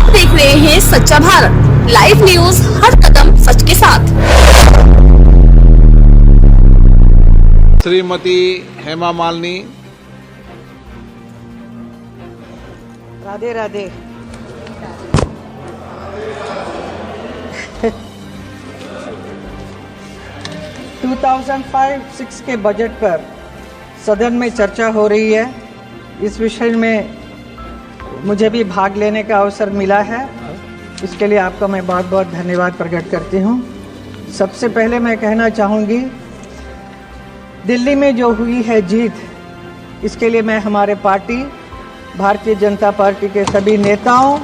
आप देख रहे हैं सच्चा भारत लाइव न्यूज, हर कदम सच के साथ। श्रीमती हेमा मालिनी। राधे राधे। टू 2005-06 के बजट पर सदन में चर्चा हो रही है। इस विषय में मुझे भी भाग लेने का अवसर मिला है, इसके लिए आपका मैं बहुत बहुत धन्यवाद प्रकट करती हूँ। सबसे पहले मैं कहना चाहूँगी, दिल्ली में जो हुई है जीत, इसके लिए मैं हमारे पार्टी भारतीय जनता पार्टी के सभी नेताओं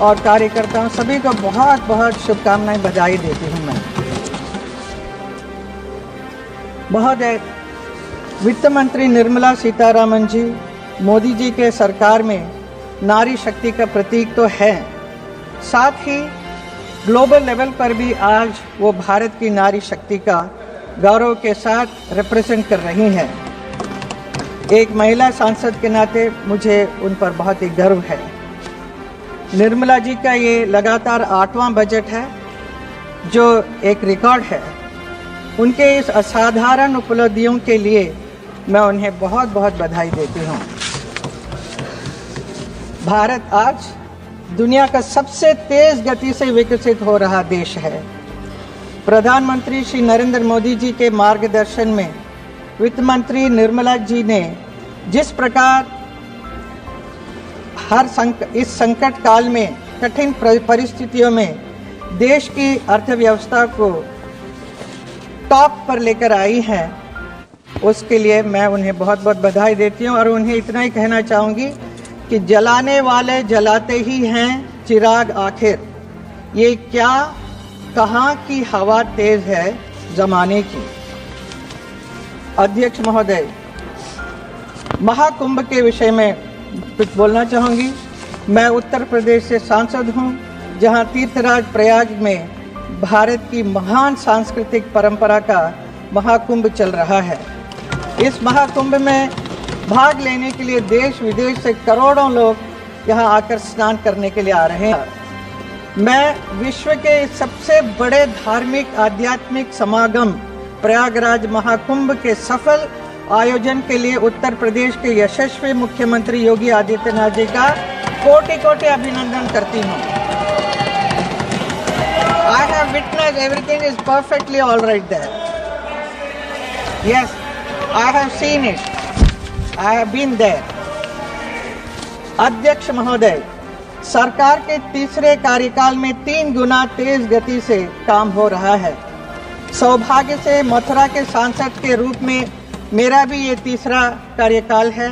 और कार्यकर्ताओं सभी को बहुत बहुत शुभकामनाएं, बधाई देती हूँ। मैं बहुत वित्त मंत्री निर्मला सीतारमण जी, मोदी जी के सरकार में नारी शक्ति का प्रतीक तो है, साथ ही ग्लोबल लेवल पर भी आज वो भारत की नारी शक्ति का गौरव के साथ रिप्रेजेंट कर रही हैं। एक महिला सांसद के नाते मुझे उन पर बहुत ही गर्व है। निर्मला जी का ये लगातार 8वां बजट है, जो एक रिकॉर्ड है। उनके इस असाधारण उपलब्धियों के लिए मैं उन्हें बहुत बहुत बधाई देती हूँ। भारत आज दुनिया का सबसे तेज गति से विकसित हो रहा देश है। प्रधानमंत्री श्री नरेंद्र मोदी जी के मार्गदर्शन में वित्त मंत्री निर्मला जी ने जिस प्रकार इस संकट काल में, कठिन परिस्थितियों में देश की अर्थव्यवस्था को टॉप पर लेकर आई हैं, उसके लिए मैं उन्हें बहुत बहुत बधाई देती हूँ। और उन्हें इतना ही कहना चाहूँगी कि जलाने वाले जलाते ही हैं चिराग आखिर। ये क्या कहाँ की हवा तेज है जमाने की। अध्यक्ष महोदय, महाकुंभ के विषय में कुछ बोलना चाहूँगी। मैं उत्तर प्रदेश से सांसद हूँ, जहाँ तीर्थराज प्रयाग में भारत की महान सांस्कृतिक परंपरा का महाकुंभ चल रहा है। इस महाकुंभ में भाग लेने के लिए देश विदेश से करोड़ों लोग यहाँ आकर स्नान करने के लिए आ रहे हैं। मैं विश्व के सबसे बड़े धार्मिक आध्यात्मिक समागम प्रयागराज महाकुंभ के सफल आयोजन के लिए उत्तर प्रदेश के यशस्वी मुख्यमंत्री योगी आदित्यनाथ जी का कोटि कोटि अभिनंदन करती हूँ। I have witnessed everything is perfectly all right there. Yes, I have seen it. I have been there. अध्यक्ष महोदय, सरकार के तीसरे कार्यकाल में 3 गुना तेज गति से काम हो रहा है। सौभाग्य से मथुरा के सांसद के रूप में मेरा भी ये तीसरा कार्यकाल है,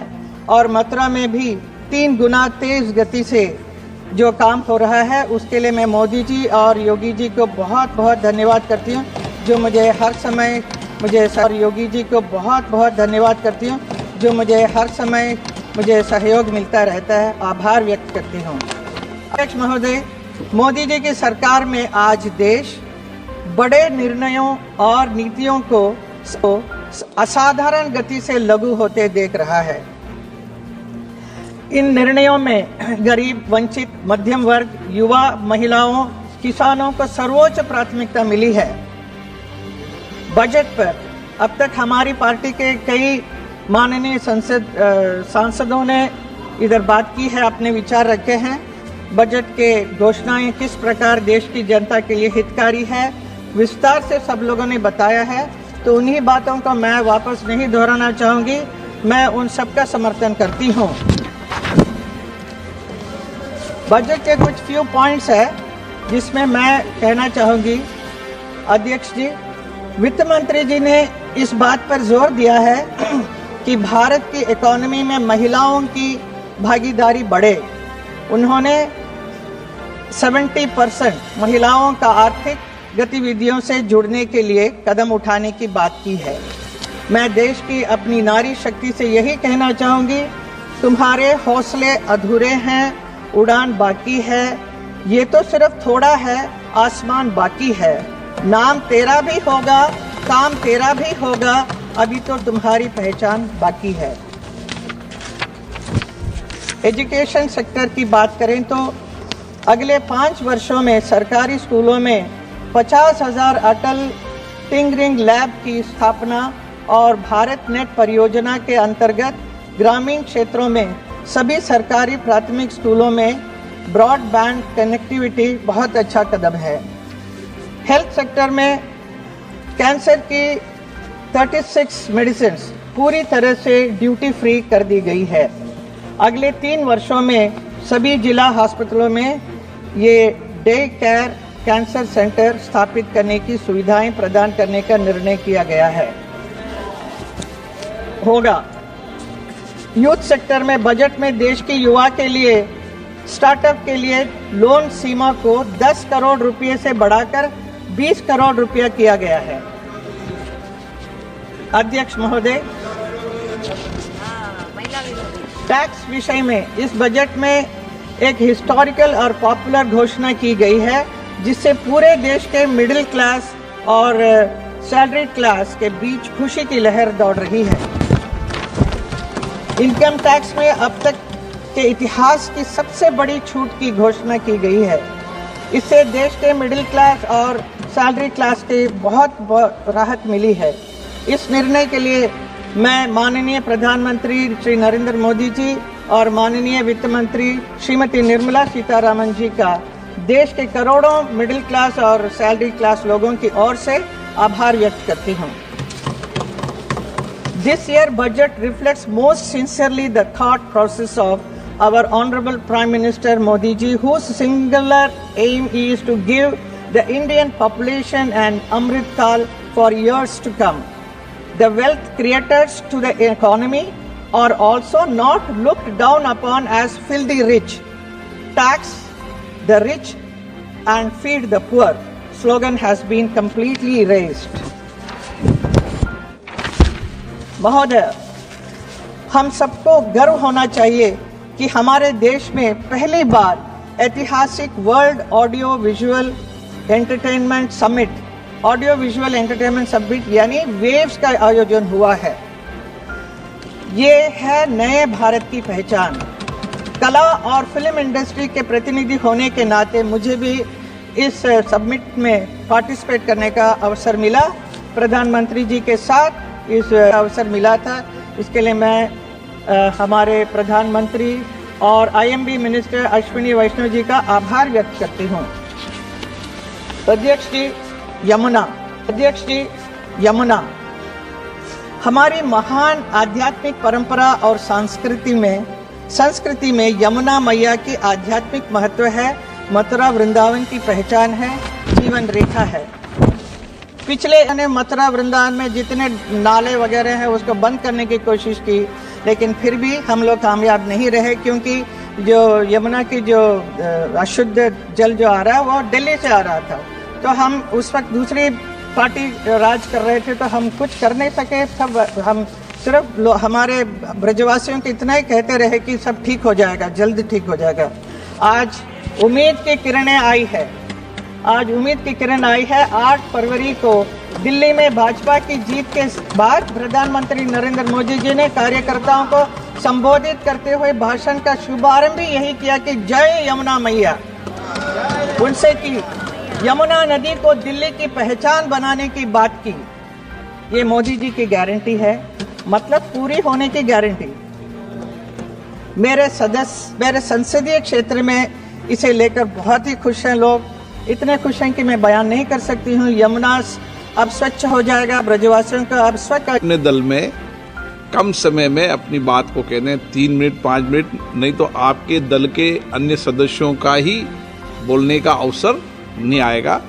और मथुरा में भी 3 गुना तेज गति से जो काम हो रहा है, उसके लिए मैं मोदी जी और योगी जी को बहुत बहुत धन्यवाद करती हूँ, जो मुझे हर समय योगी जी को बहुत बहुत धन्यवाद करती हूँ, जो मुझे हर समय सहयोग मिलता रहता है। आभार व्यक्त करती हूँ। अध्यक्ष महोदय, मोदी जी की सरकार में आज देश बड़े निर्णयों और नीतियों को असाधारण गति से लागू होते देख रहा है। इन निर्णयों में गरीब, वंचित, मध्यम वर्ग, युवा, महिलाओं, किसानों को सर्वोच्च प्राथमिकता मिली है। बजट पर अब तक हमारी पार्टी के कई माननीय सांसदों ने इधर बात की है, अपने विचार रखे हैं। बजट के घोषणाएं किस प्रकार देश की जनता के लिए हितकारी है, विस्तार से सब लोगों ने बताया है, तो उन्हीं बातों को मैं वापस नहीं दोहराना चाहूँगी। मैं उन सब का समर्थन करती हूँ। बजट के कुछ फ्यू पॉइंट्स है जिसमें मैं कहना चाहूँगी। अध्यक्ष जी, वित्त मंत्री जी ने इस बात पर जोर दिया है कि भारत की इकोनॉमी में महिलाओं की भागीदारी बढ़े। उन्होंने 70% महिलाओं का आर्थिक गतिविधियों से जुड़ने के लिए कदम उठाने की बात की है। मैं देश की अपनी नारी शक्ति से यही कहना चाहूँगी, तुम्हारे हौसले अधूरे हैं, उड़ान बाकी है। ये तो सिर्फ थोड़ा है, आसमान बाकी है। नाम तेरा भी होगा, काम तेरा भी होगा, अभी तो तुम्हारी पहचान बाकी है। एजुकेशन सेक्टर की बात करें तो अगले 5 वर्षों में सरकारी स्कूलों में 50,000 अटल टिंकरिंग लैब की स्थापना और भारत नेट परियोजना के अंतर्गत ग्रामीण क्षेत्रों में सभी सरकारी प्राथमिक स्कूलों में ब्रॉडबैंड कनेक्टिविटी बहुत अच्छा कदम है। हेल्थ सेक्टर में कैंसर की 36 मेडिसिन पूरी तरह से ड्यूटी फ्री कर दी गई है। अगले 3 वर्षों में सभी जिला अस्पतालों में ये डे केयर कैंसर सेंटर स्थापित करने की सुविधाएं प्रदान करने का निर्णय किया गया होगा। यूथ सेक्टर में बजट में देश के युवा के लिए स्टार्टअप के लिए लोन सीमा को 10 करोड़ रुपए से बढ़ाकर 20 करोड़ रुपया किया गया है। अध्यक्ष महोदय, टैक्स विषय में इस बजट में एक हिस्टोरिकल और पॉपुलर घोषणा की गई है, जिससे पूरे देश के मिडिल क्लास और सैलरी क्लास के बीच खुशी की लहर दौड़ रही है। इनकम टैक्स में अब तक के इतिहास की सबसे बड़ी छूट की घोषणा की गई है। इससे देश के मिडिल क्लास और सैलरी क्लास के बहुत राहत मिली है। इस निर्णय के लिए मैं माननीय प्रधानमंत्री श्री नरेंद्र मोदी जी और माननीय वित्त मंत्री श्रीमती निर्मला सीतारामन जी का देश के करोड़ों मिडिल क्लास और सैलरी क्लास लोगों की ओर से आभार व्यक्त करती हूँ। This year budget reflects most sincerely the thought process of our Honorable Prime Minister Modi ji, whose singular aim is to give the Indian population an Amrit Kal for years to come. The wealth creators to the economy are also not looked down upon as filthy rich. Tax the rich and feed the poor slogan has been completely erased. महोदय, हम सबको गर्व होना चाहिए कि हमारे देश में पहली बार ऐतिहासिक world audio visual entertainment summit यानी वेव्स का आयोजन हुआ है। ये है नए भारत की पहचान। कला और फिल्म इंडस्ट्री के प्रतिनिधि होने के नाते मुझे भी इस समिट में पार्टिसिपेट करने का अवसर मिला। प्रधानमंत्री जी के साथ इस अवसर मिला था। इसके लिए मैं हमारे प्रधानमंत्री और आईएमबी मिनिस्टर अश्विनी वैष्णव जी का आभार व्यक्त करती हूँ। अध्यक्ष जी, यमुना हमारी महान आध्यात्मिक परंपरा और संस्कृति में यमुना मैया की आध्यात्मिक महत्व है। मथुरा वृंदावन की पहचान है, जीवन रेखा है। पिछले मथुरा वृंदावन में जितने नाले वगैरह हैं उसको बंद करने की कोशिश की, लेकिन फिर भी हम लोग कामयाब नहीं रहे, क्योंकि जो यमुना की जो अशुद्ध जल जो आ रहा है वो दिल्ली से आ रहा था। तो हम उस वक्त दूसरी पार्टी राज कर रहे थे, तो हम कुछ कर नहीं सके। सब हम सिर्फ हमारे ब्रजवासियों को इतना ही कहते रहे कि सब ठीक हो जाएगा, जल्द ठीक हो जाएगा। आज उम्मीद की किरणें आई है। 8 फरवरी को दिल्ली में भाजपा की जीत के बाद प्रधानमंत्री नरेंद्र मोदी जी ने कार्यकर्ताओं को संबोधित करते हुए भाषण का शुभारंभ भी यही किया कि जय यमुना मैया। उनसे की यमुना नदी को दिल्ली की पहचान बनाने की बात की। ये मोदी जी की गारंटी है, मतलब पूरी होने की गारंटी। मेरे संसदीय क्षेत्र में इसे लेकर बहुत ही खुश हैं लोग, इतने खुश हैं कि मैं बयान नहीं कर सकती हूँ। यमुना अब स्वच्छ हो जाएगा, ब्रजवासियों का अब स्वच्छ। अपने दल में कम समय में अपनी बात को कहने 3 मिनट 5 मिनट नहीं तो आपके दल के अन्य सदस्यों का ही बोलने का अवसर नहीं आएगा।